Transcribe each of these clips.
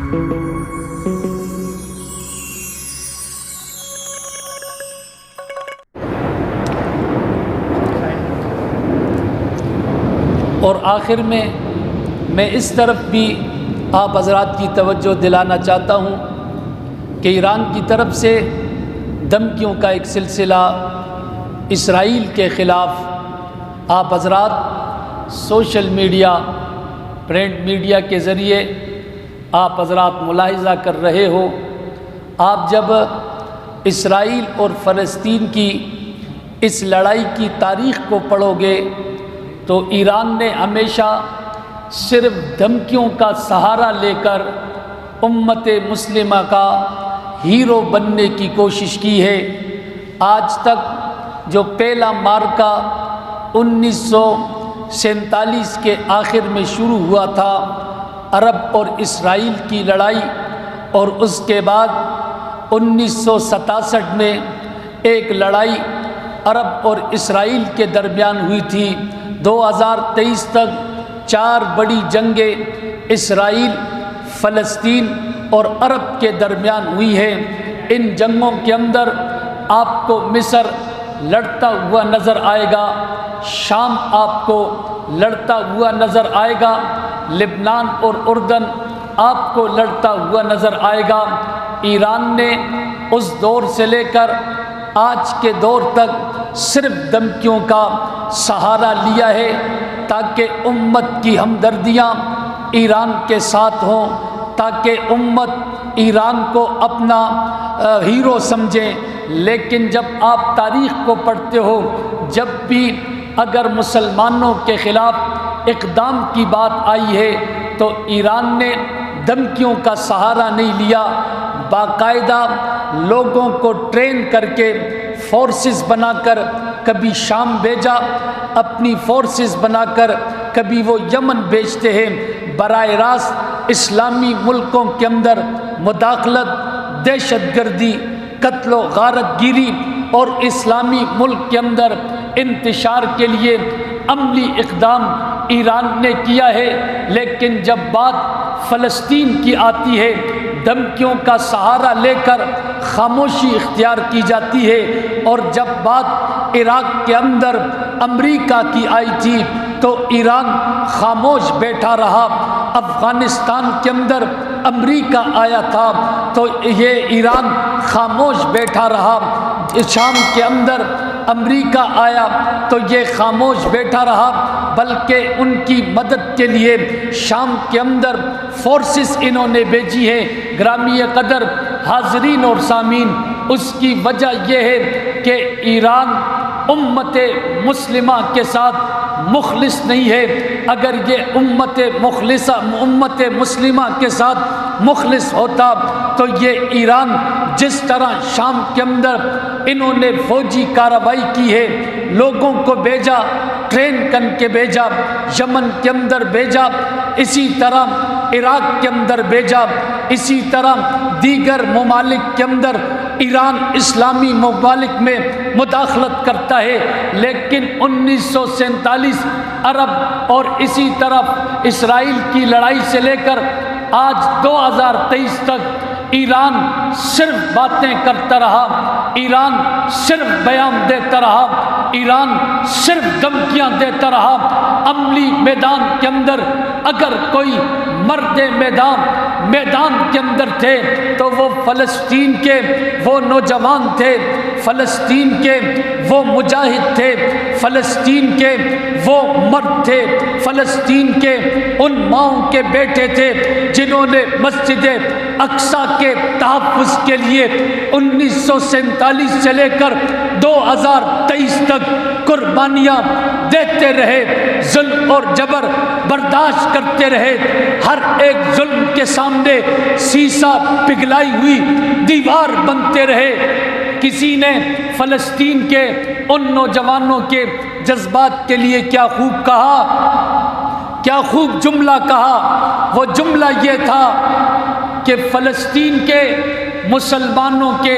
اور آخر میں اس طرف بھی آپ حضرات کی توجہ دلانا چاہتا ہوں کہ ایران کی طرف سے دھمکیوں کا ایک سلسلہ اسرائیل کے خلاف آپ حضرات سوشل میڈیا، پرنٹ میڈیا کے ذریعے آپ حضرات ملاحظہ کر رہے ہو۔ آپ جب اسرائیل اور فلسطین کی اس لڑائی کی تاریخ کو پڑھو گے تو ایران نے ہمیشہ صرف دھمکیوں کا سہارا لے کر امت مسلمہ کا ہیرو بننے کی کوشش کی ہے۔ آج تک جو پہلا معرکہ 1947 کے آخر میں شروع ہوا تھا، عرب اور اسرائیل کی لڑائی، اور اس کے بعد 1967 میں ایک لڑائی عرب اور اسرائیل کے درمیان ہوئی تھی۔ 2023 تک 4 بڑی جنگیں اسرائیل، فلسطین اور عرب کے درمیان ہوئی ہے۔ ان جنگوں کے اندر آپ کو مصر لڑتا ہوا نظر آئے گا، شام آپ کو لڑتا ہوا نظر آئے گا، لبنان اور اردن آپ کو لڑتا ہوا نظر آئے گا۔ ایران نے اس دور سے لے کر آج کے دور تک صرف دھمکیوں کا سہارا لیا ہے تاکہ امت کی ہمدردیاں ایران کے ساتھ ہوں، تاکہ امت ایران کو اپنا ہیرو سمجھیں۔ لیکن جب آپ تاریخ کو پڑھتے ہو، جب بھی اگر مسلمانوں کے خلاف اقدام کی بات آئی ہے تو ایران نے دھمکیوں کا سہارا نہیں لیا، باقاعدہ لوگوں کو ٹرین کر کے فورسز بنا کر کبھی شام بھیجا، اپنی فورسز بنا کر کبھی وہ یمن بھیجتے ہیں۔ براہ راست اسلامی ملکوں کے اندر مداخلت، دہشت گردی، قتل و غارت گیری اور اسلامی ملک کے اندر انتشار کے لیے عملی اقدام ایران نے کیا ہے۔ لیکن جب بات فلسطین کی آتی ہے، دھمکیوں کا سہارا لے کر خاموشی اختیار کی جاتی ہے، اور جب بات عراق کے اندر امریکہ کی آئی تھی تو ایران خاموش بیٹھا رہا۔ افغانستان کے اندر امریکہ آیا تھا تو یہ ایران خاموش بیٹھا رہا۔ شام کے اندر امریکہ آیا تو یہ خاموش بیٹھا رہا، بلکہ ان کی مدد کے لیے شام کے اندر فورسز انہوں نے بھیجی ہے۔ گرامی قدر حاضرین اور سامعین، اس کی وجہ یہ ہے کہ ایران امت مسلمہ کے ساتھ مخلص نہیں ہے۔ اگر یہ امت مسلمہ کے ساتھ مخلص ہوتا تو یہ ایران جس طرح شام کے اندر انہوں نے فوجی کارروائی کی ہے، لوگوں کو بھیجا، ٹرین کر کے بھیجا، یمن کے اندر بھیجا، اسی طرح عراق کے اندر بھیجا، اسی طرح دیگر ممالک کے اندر ایران اسلامی ممالک میں مداخلت کرتا ہے۔ لیکن 1947 عرب اور اسی طرح اسرائیل کی لڑائی سے لے کر آج 2023 تک ایران صرف باتیں کرتا رہا، ایران صرف بیان دیتا رہا، ایران صرف دھمکیاں دیتا رہا۔ عملی میدان کے اندر اگر کوئی مرد میدان کے اندر تھے تو وہ فلسطین کے وہ نوجوان تھے، فلسطین کے وہ مجاہد تھے، فلسطین کے وہ مرد تھے، فلسطین کے ان ماؤں کے بیٹے تھے جنہوں نے مسجد اقصیٰ کے تحفظ کے لیے 1947 سے لے کر 2023 تک قربانیاں دیتے رہے، ظلم اور جبر برداشت کرتے رہے، ہر ایک ظلم کے سامنے سیسا پگھلائی ہوئی دیوار بنتے رہے۔ کسی نے فلسطین کے ان نوجوانوں کے جذبات کے لیے کیا خوب کہا، کیا خوب جملہ کہا۔ وہ جملہ یہ تھا کہ فلسطین کے مسلمانوں کے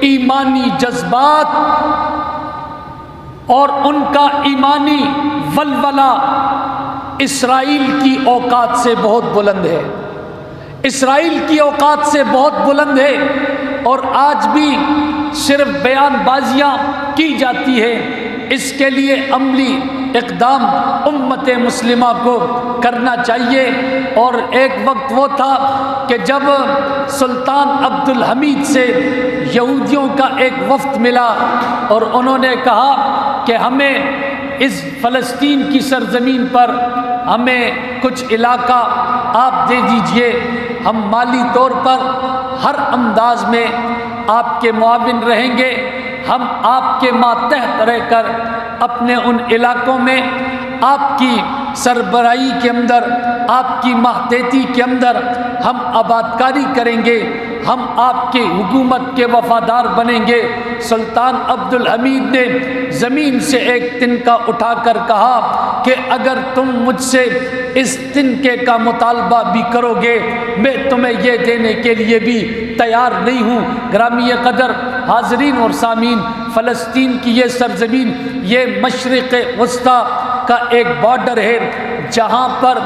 ایمانی جذبات اور ان کا ایمانی ولولہ اسرائیل کی اوقات سے بہت بلند ہے۔ اسرائیل کی اوقات سے بہت بلند ہے اور آج بھی صرف بیان بازیاں کی جاتی ہے۔ اس کے لیے عملی اقدام امت مسلمہ کو کرنا چاہیے۔ اور ایک وقت وہ تھا کہ جب سلطان عبد الحمید سے یہودیوں کا ایک وفد ملا اور انہوں نے کہا کہ ہمیں اس فلسطین کی سرزمین پر ہمیں کچھ علاقہ آپ دے دیجئے، ہم مالی طور پر ہر انداز میں آپ کے معاون رہیں گے، ہم آپ کے ماتحت رہ کر اپنے ان علاقوں میں آپ کی سربراہی کے اندر، آپ کی ماتحتی کے اندر ہم آبادکاری کریں گے، ہم آپ کی حکومت کے وفادار بنیں گے۔ سلطان عبد الحمید نے زمین سے ایک تنکا اٹھا کر کہا کہ اگر تم مجھ سے اس تنکے کا مطالبہ بھی کرو گے میں تمہیں یہ دینے کے لیے بھی تیار نہیں ہوں۔ گرامی قدر حاضرین اور سامعین، فلسطین کی یہ سرزمین یہ مشرق وسطیٰ کا ایک بارڈر ہے جہاں پر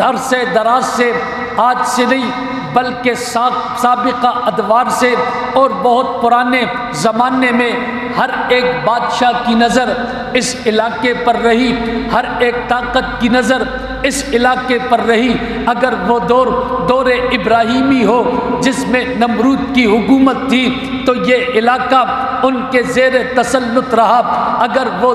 عرصے دراز سے، آج سے نہیں بلکہ سابقہ ادوار سے اور بہت پرانے زمانے میں ہر ایک بادشاہ کی نظر اس علاقے پر رہی، ہر ایک طاقت کی نظر اس علاقے پر رہی۔ اگر وہ دور ابراہیمی ہو جس میں نمرود کی حکومت تھی تو یہ علاقہ ان کے زیر تسلط رہا۔ اگر وہ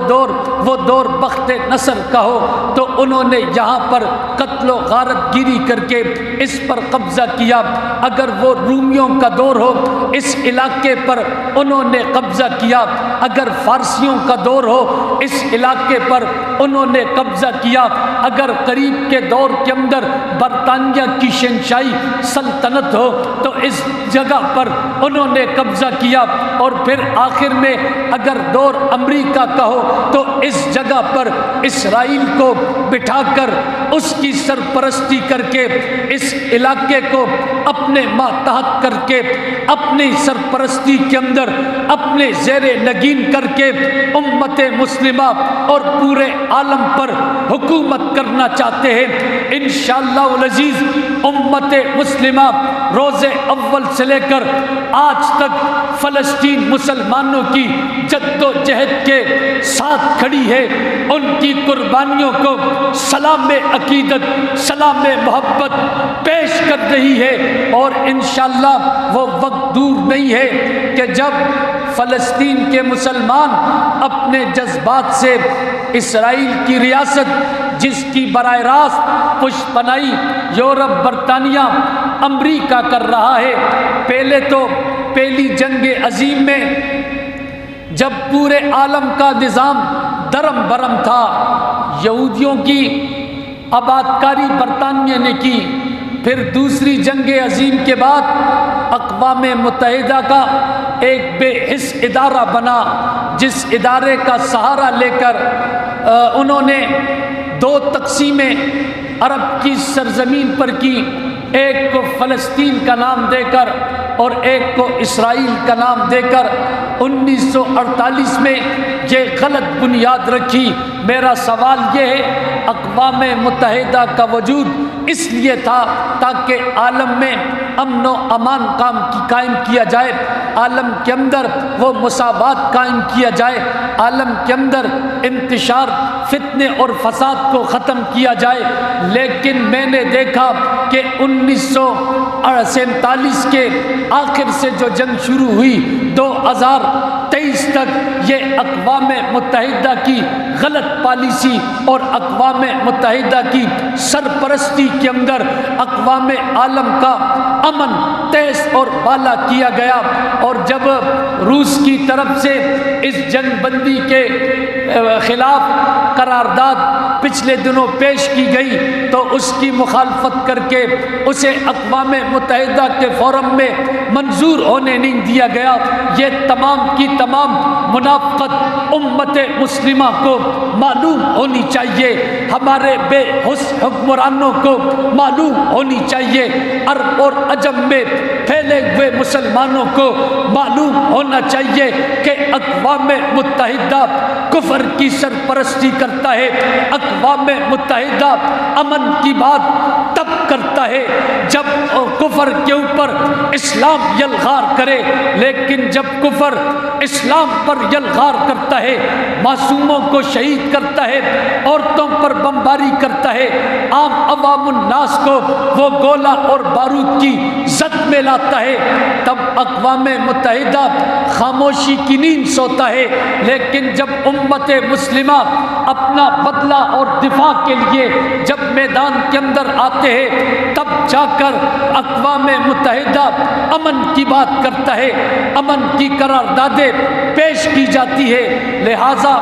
دور بخت نصر کا ہو تو انہوں نے یہاں پر قتل و غارت گیری کر کے اس پر قبضہ کیا۔ اگر وہ رومیوں کا دور ہو اس علاقے پر انہوں نے قبضہ کیا۔ اگر فارسیوں کا دور ہو اس علاقے پر انہوں نے قبضہ کیا۔ اگر قریب کے دور کے اندر برطانیہ کی شہنشاہی سلطنت ہو تو اس جگہ پر انہوں نے قبضہ کیا۔ اور پھر آخر میں اگر دور امریکہ کا ہو تو اس جگہ پر اسرائیل کو بٹھا کر اس کی سرپرستی کر کے اس علاقے کو اپنے ماتحت کر کے اپنی سرپرستی کے اندر اپنے زیر نگین کر کے امت مسلمہ اور پورے عالم پر حکومت کرنا چاہتے ہیں۔ انشاءاللہ العزیز امت مسلمہ روز اول سے لے کر آج تک فلسطین مسلمانوں کی جد و جہد کے ساتھ کھڑی ہے، ان کی قربانیوں کو سلام عقیدت، سلام محبت پیش کر رہی ہے۔ اور انشاءاللہ وہ وقت دور نہیں ہے کہ جب فلسطین کے مسلمان اپنے جذبات سے اسرائیل کی ریاست جس کی براہ راست پشت پناہی یورپ، برطانیہ، امریکہ کر رہا ہے، پہلی جنگ عظیم میں جب پورے عالم کا نظام درم برم تھا، یہودیوں کی آبادکاری برطانیہ نے کی۔ پھر دوسری جنگ عظیم کے بعد اقوام متحدہ کا ایک بے حس ادارہ بنا، جس ادارے کا سہارا لے کر انہوں نے دو تقسیمیں عرب کی سرزمین پر کی، ایک کو فلسطین کا نام دے کر اور ایک کو اسرائیل کا نام دے کر 1948 میں یہ غلط بنیاد رکھی۔ میرا سوال یہ ہے، اقوام متحدہ کا وجود اس لیے تھا تاکہ عالم میں امن و امان قائم کیا جائے، عالم کے اندر وہ مساوات قائم کیا جائے، عالم کے اندر انتشار فتنے اور فساد کو ختم کیا جائے۔ لیکن میں نے دیکھا کہ 1947 کے آخر سے جو جنگ شروع ہوئی 2023 تک یہ اقوام متحدہ کی غلط پالیسی اور اقوام متحدہ کی سرپرستی کے اندر اقوام عالم کا امن تیز اور بالا کیا گیا۔ اور جب روس کی طرف سے اس جنگ بندی کے خلاف قرارداد پچھلے دنوں پیش کی گئی تو اس کی مخالفت کر کے اسے اقوام متحدہ کے فورم میں منظور ہونے نہیں دیا گیا۔ یہ تمام کی تمام منافقت امت مسلمہ کو معلوم ہونی چاہیے، ہمارے بے حس حکمرانوں کو معلوم ہونی چاہیے، عرب اور عجم میں پھیلے ہوئے مسلمانوں کو معلوم ہونا چاہیے کہ اقوام متحدہ کفر کی سرپرستی کرتا ہے، اقوام متحدہ امن کی بات تب کرتا ہے جب کفر کے اوپر اسلام یلغار کرے، لیکن جب کفر اسلام پر یلغار کرتا ہے، معصوموں کو شہید کرتا ہے، عورتوں پر بمباری کرتا ہے، عام عوام الناس کو وہ گولہ اور بارود کی زد میں لاتا ہے، تب اقوام متحدہ خاموشی کی نیند سوتا ہے۔ لیکن جب امت مسلمہ اپنا بدلہ اور دفاع کے لیے جب میدان کے اندر آتے ہیں، تب جا کر اقوام متحدہ امن کی بات کرتا ہے، امن کی قراردادیں پیش کی جاتی ہے۔ لہٰذا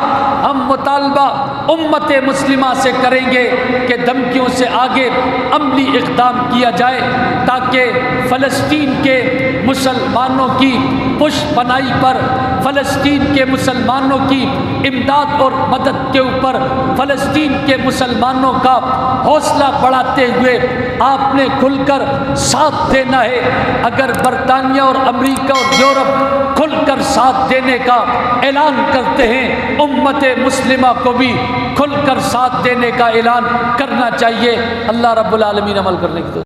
ہم مطالبہ امت مسلمہ سے کریں گے کہ دھمکیوں سے آگے عملی اقدام کیا جائے، تاکہ فلسطین کے مسلمانوں کی پشت پناہی پر، فلسطین کے مسلمانوں کی امداد اور مدد کے اوپر، فلسطین کے مسلمانوں کا حوصلہ بڑھاتے ہوئے آپ نے کھل کر ساتھ دینا ہے۔ اگر برطانیہ اور امریکہ اور یورپ کھل کر ساتھ دینے کا اعلان کرتے ہیں، امت مسلمہ کو بھی کھل کر ساتھ دینے کا اعلان کرنا چاہیے۔ اللہ رب العالمین عمل کرنے کی توفیق